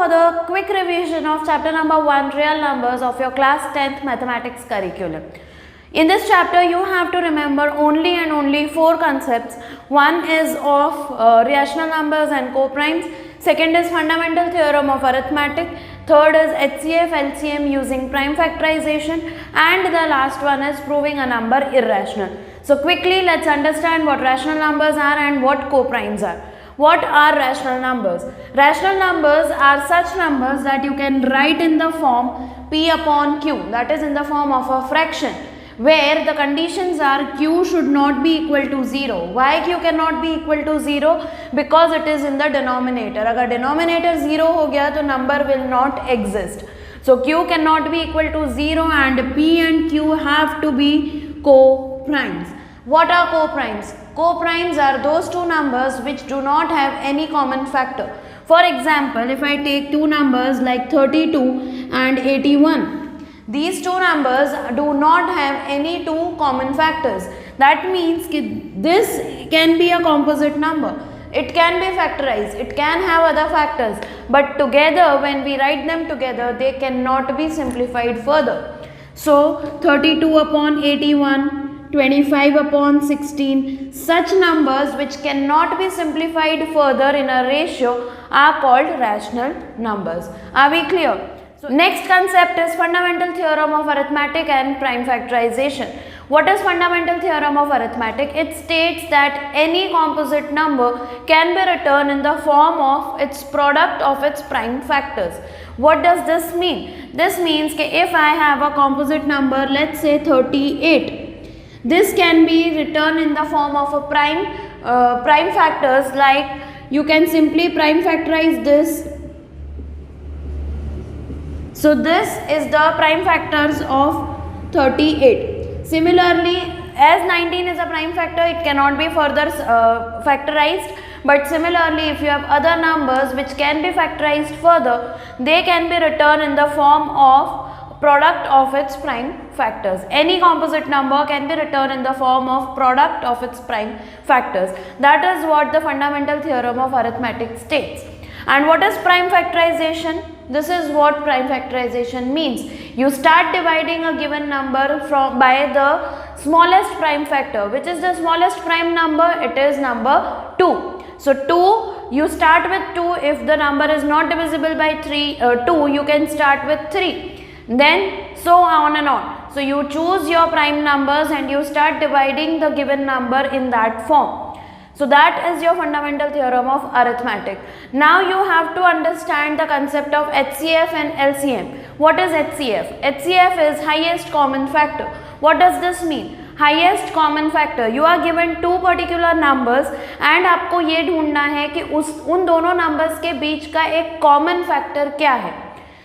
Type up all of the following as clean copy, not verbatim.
for the quick revision of chapter number 1, real numbers, of your class 10th mathematics curriculum. In this chapter, you have to remember only and only 4 concepts. One is of rational numbers and co-primes. Second is fundamental theorem of arithmetic. Third is HCF, LCM using prime factorization. And the last one is proving a number irrational. So quickly, let's understand what rational numbers are and what co-primes are. What are rational numbers? Rational numbers are such numbers that you can write in the form P upon Q, that is in the form of a fraction, where the conditions are Q should not be equal to 0. Why Q cannot be equal to 0? Because it is in the denominator. Agar denominator 0 ho gaya to number will not exist. So Q cannot be equal to 0 and P and Q have to be co-primes. What are co-primes? Co-primes are those two numbers which do not have any common factor. For example, if I take two numbers like 32 and 81, these two numbers do not have any two common factors. That means this can be a composite number. It can be factorized, it can have other factors, but together, when we write them together, they cannot be simplified further. So 32 upon 81, 25 upon 16, such numbers which cannot be simplified further in a ratio are called rational numbers. Are we clear? So next concept is fundamental theorem of arithmetic and prime factorization. What is fundamental theorem of arithmetic? It states that any composite number can be written in the form of its product of its prime factors. What does this mean? This means that if I have a composite number, let's say 38, this can be written in the form of a prime factors, like you can simply prime factorize this. So this is the prime factors of 38. Similarly, as 19 is a prime factor, it cannot be further factorized. But similarly, if you have other numbers which can be factorized further, they can be written in the form of product of its prime factors. Any composite number can be written in the form of product of its prime factors. That is what the fundamental theorem of arithmetic states. And what is prime factorization? This is what prime factorization means. You start dividing a given number by the smallest prime factor. Which is the smallest prime number? It is number 2. So 2, you start with 2. If the number is not divisible by 2, you can start with 3. Then so on and on. So you choose your prime numbers and you start dividing the given number in that form. So that is your fundamental theorem of arithmetic. Now you have to understand the concept of HCF and LCM. What is HCF? HCF is highest common factor. What does this mean? Highest common factor. You are given two particular numbers and आपको ये ढूंढना है कि उन दोनों numbers के बीच का एक common factor क्या है.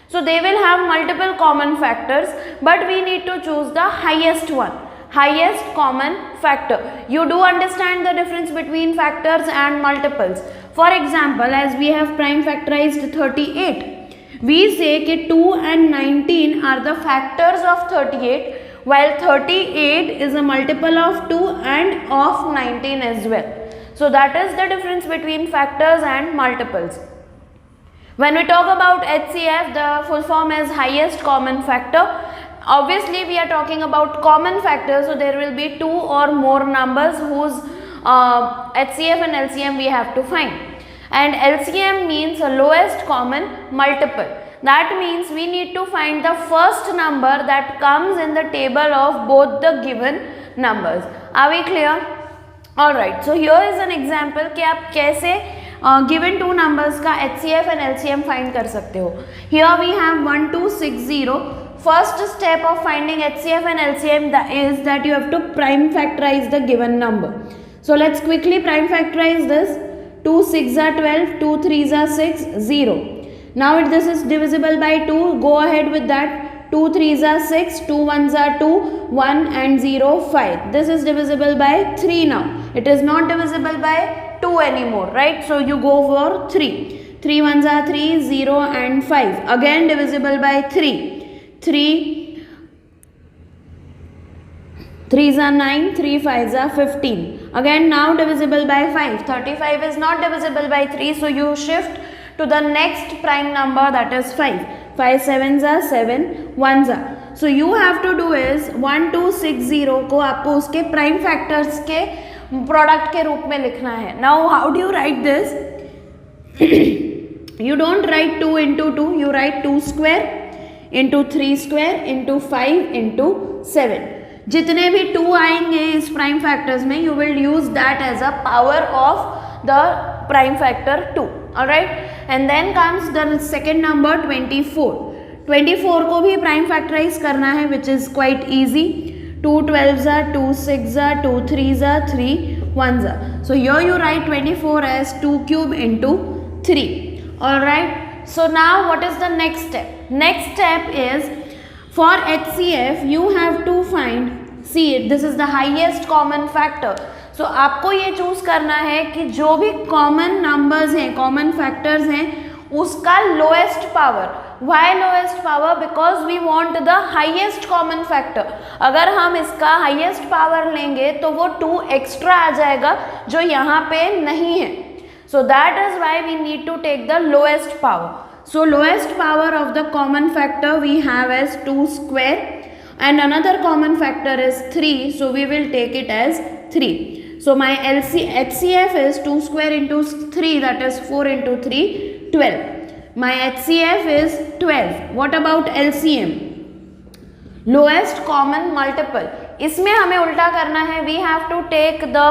So they will have multiple common factors, but we need to choose the highest one. Highest common factor. You do understand the difference between factors and multiples. For example, as we have prime factorized 38, we say that 2 and 19 are the factors of 38, while 38 is a multiple of 2 and of 19 as well. So that is the difference between factors and multiples. When we talk about HCF, the full form is highest common factor. Obviously, we are talking about common factors, so there will be two or more numbers whose HCF and LCM we have to find. And LCM means lowest common multiple. That means we need to find the first number that comes in the table of both the given numbers. Are we clear? Alright, so here is an example कि आप कैसे given two numbers का HCF and LCM find कर सकते हो. Here we have 1260. First step of finding HCF and LCM is that you have to prime factorize the given number. So let's quickly prime factorize this. 2 6 are 12, 2 3 are 6, 0. Now if this is divisible by 2, go ahead with that. 2 3 are 6, 2 1s are 2, 1 and 0, 5. This is divisible by 3 now. It is not divisible by 2 anymore, right? So you go for 3. 3 1s are 3, 0 and 5. Again divisible by 3. 3 3s are 9, 3 5s are 15. Again now divisible by 5. 35 is not divisible by 3, so you shift to the next prime number, that is 5. 5 sevens are 7 ones are. So you have to do is 1260 को आपको उसके prime factors के product के रूप में लिखना है. Now how do you write this? You don't write 2 into 2, you write 2 square into 3 square into 5 into 7. जितने भी 2 आएंगे इस प्राइम फैक्टर्स में, you will use that as a power of the prime factor 2. Alright, and then comes the second number 24. 24 को भी prime factorise करना है, which is quite easy. 2 12s are 2 6s are 2 3s are 3 1s are. So here you write 24 as 2 cube into 3. Alright, so now what is the next step? Next step is for HCF you have to find, see this is the highest common factor. So आपको ये choose करना है कि जो भी common numbers हैं, common factors हैं, उसका lowest power. Why lowest power? Because we want the highest common factor. अगर हम इसका हाईएस्ट पावर लेंगे तो वो 2 एक्स्ट्रा आ जाएगा जो यहाँ पे नहीं है. So that is why we need to take the lowest power. So lowest power of the common factor we have as 2 square and another common factor is 3, so we will take it as 3. So my HCF is 2 square into 3, that is 4 into 3, 12. My HCF is 12. What about LCM? Lowest common multiple. इसमें हमें उल्टा करना है. We have to take the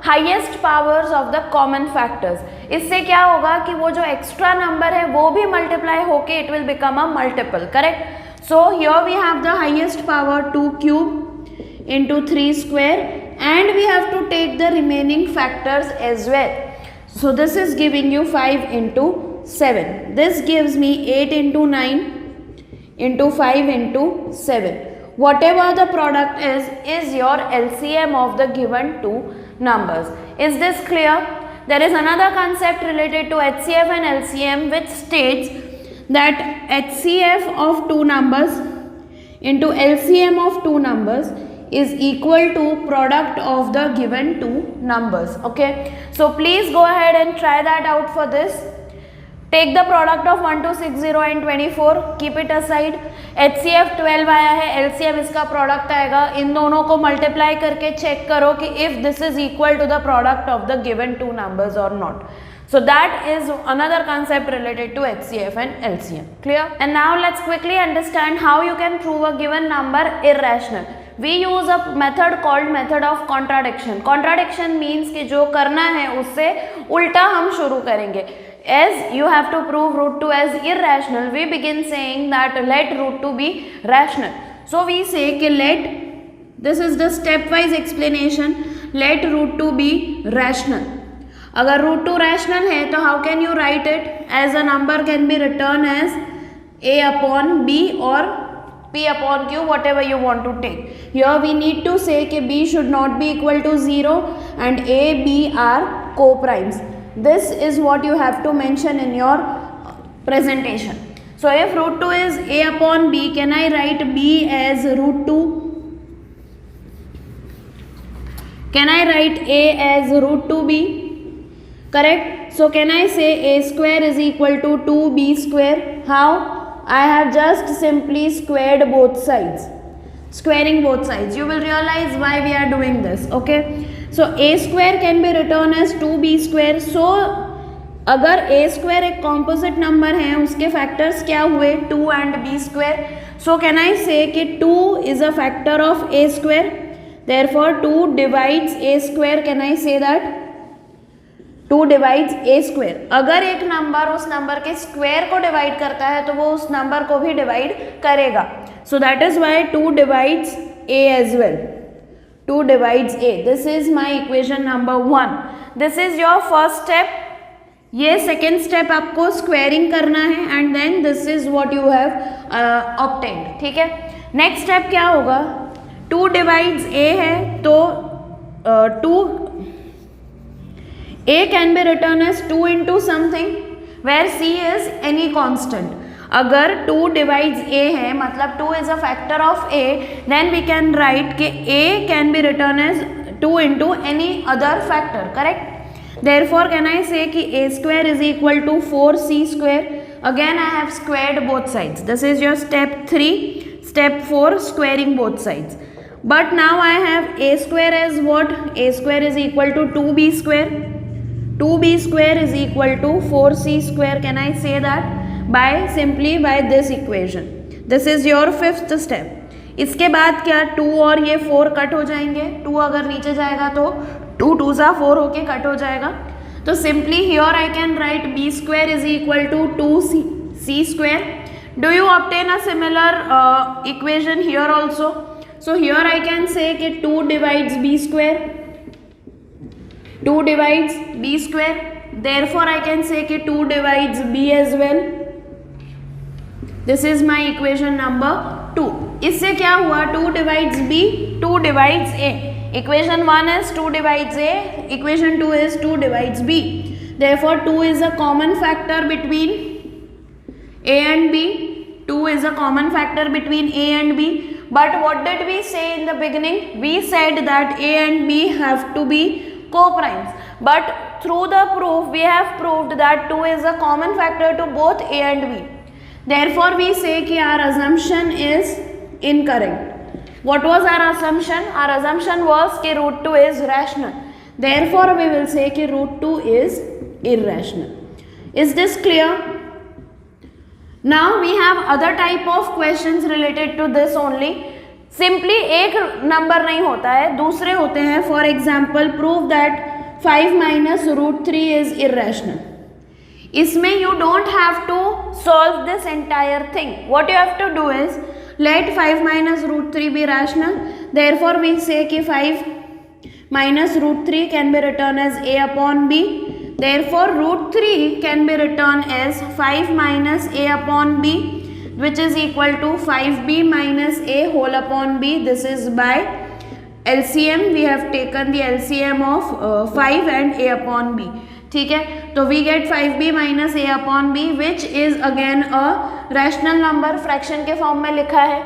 highest powers of the common factors. इससे क्या होगा कि वो जो एक्स्ट्रा नंबर है वो भी मल्टीप्लाई होके it will become a multiple. Correct? So here we have the highest power 2 cube into 3 square. And we have to take the remaining factors as well. So this is giving you 5 into 7. This gives me 8 into 9 into 5 into 7. Whatever the product is your LCM of the given two numbers. Is this clear? There is another concept related to HCF and LCM which states that HCF of two numbers into LCM of two numbers is equal to product of the given two numbers. Okay, so please go ahead and try that out for this. Take the product of 1260 and 24, keep it aside. HCF 12 आया है, LCM इसका product आएगा. इन दोनों को multiply करके check करो कि if this is equal to the product of the given two numbers or not. So that is another concept related to HCF and LCM. Clear? And now let's quickly understand how you can prove a given number irrational. We use a method called method of contradiction. Contradiction means कि जो करना है उससे उल्टा हम शुरू करेंगे. As you have to prove root 2 as irrational, we begin saying that let root 2 be rational. So we say कि let, this is the stepwise explanation, let root 2 be rational. अगर root 2 rational है तो how can you write it? As a number can be written as a upon b or p upon q, whatever you want to take. Here we need to say कि b should not be equal to 0 and a, b are co-primes. This is what you have to mention in your presentation. So if root 2 is a upon b, can I write b as root 2? Can I write a as root 2b? Correct? So can I say a square is equal to 2b square? How? I have just simply squared both sides. Squaring both sides. You will realize why we are doing this. Okay? So a square can be written as 2b square. So अगर a square एक composite number है, उसके factors क्या हुए? 2 and b square. So can I say कि 2 is a factor of a square? Therefore 2 divides a square. Can I say that? 2 divides a square. अगर एक number उस नंबर के स्क्वायर को डिवाइड करता है तो वो उस नंबर को भी डिवाइड करेगा. So that is why 2 divides a as well. 2 divides a. This is my equation number 1. This is your first step. ये सेकेंड स्टेप आपको स्क्वेयरिंग करना है and then this is what you have obtained. ठीक है, next step क्या होगा? 2 divides a है तो 2 a can be written as 2 into something where c is any constant. अगर 2 divides a है मतलब 2 is a factor of a, then we can write कि a can be written as 2 into any other factor. Correct? Therefore can I say कि a square is equal to 4c square. Again I have squared both sides. This is your step 3. Step 4, squaring both sides. But now I have a square as what? A square is equal to 2b square. 2b square is equal to 4c square. Can I say that? Simply by this equation. This is your 5th step. इसके बाद क्या 2 और ये 4 cut हो जाएंगे. 2 अगर नीचे जाएगा तो 2 2 सा 4 होके कट हो जाएगा. तो simply here I can write b square is equal to 2c square. Do you obtain a similar equation here also? So here I can say कि 2 divides b square, 2 divides b square. Therefore I can say कि 2 divides b as well. This is my equation number 2. इससे क्या हुआ? 2 divides b, 2 divides a. Equation 1 is 2 divides a, equation 2 is 2 divides b. Therefore 2 is a common factor between a and b. 2 is a common factor between a and b. But what did we say in the beginning? We said that a and b have to be co-primes. But through the proof we have proved that 2 is a common factor to both a and b. Therefore we say कि our assumption is incorrect. What was our assumption? Our assumption was कि root 2 is rational. Therefore we will say कि root 2 is irrational. Is this clear? Now we have other type of questions related to this only. Simply एक number नहीं होता है, दूसरे होते हैं. For example, prove that 5 minus root 3 is irrational. इसमें you don't have to solve this entire thing. What you have to do is let 5 minus root 3 be rational. Therefore we say कि 5 minus root 3 can be written as a upon b. Therefore root 3 can be written as 5 minus a upon b, which is equal to 5b minus a whole upon b. This is by LCM. We have taken the LCM of 5 and a upon b. ठीक है, तो we get 5b minus a upon b which is again a rational number. Fraction के form में लिखा है.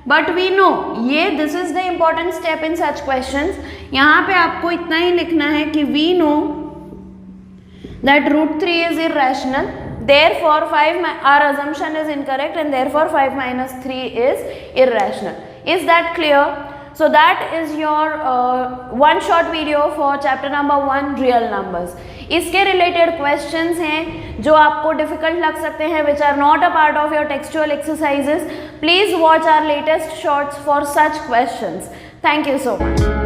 But we know ये this is the important step in such questions. यहाँ पे आपको इतना ही लिखना है कि we know that root 3 is irrational. Therefore 5 our assumption is incorrect and therefore 5 minus 3 is irrational. Is that clear? So that is your one short video for chapter number 1 real numbers. इसके related questions हैं जो आपको difficult लग सकते हैं, which are not a part of your textual exercises. Please watch our latest shorts for such questions. Thank you so much.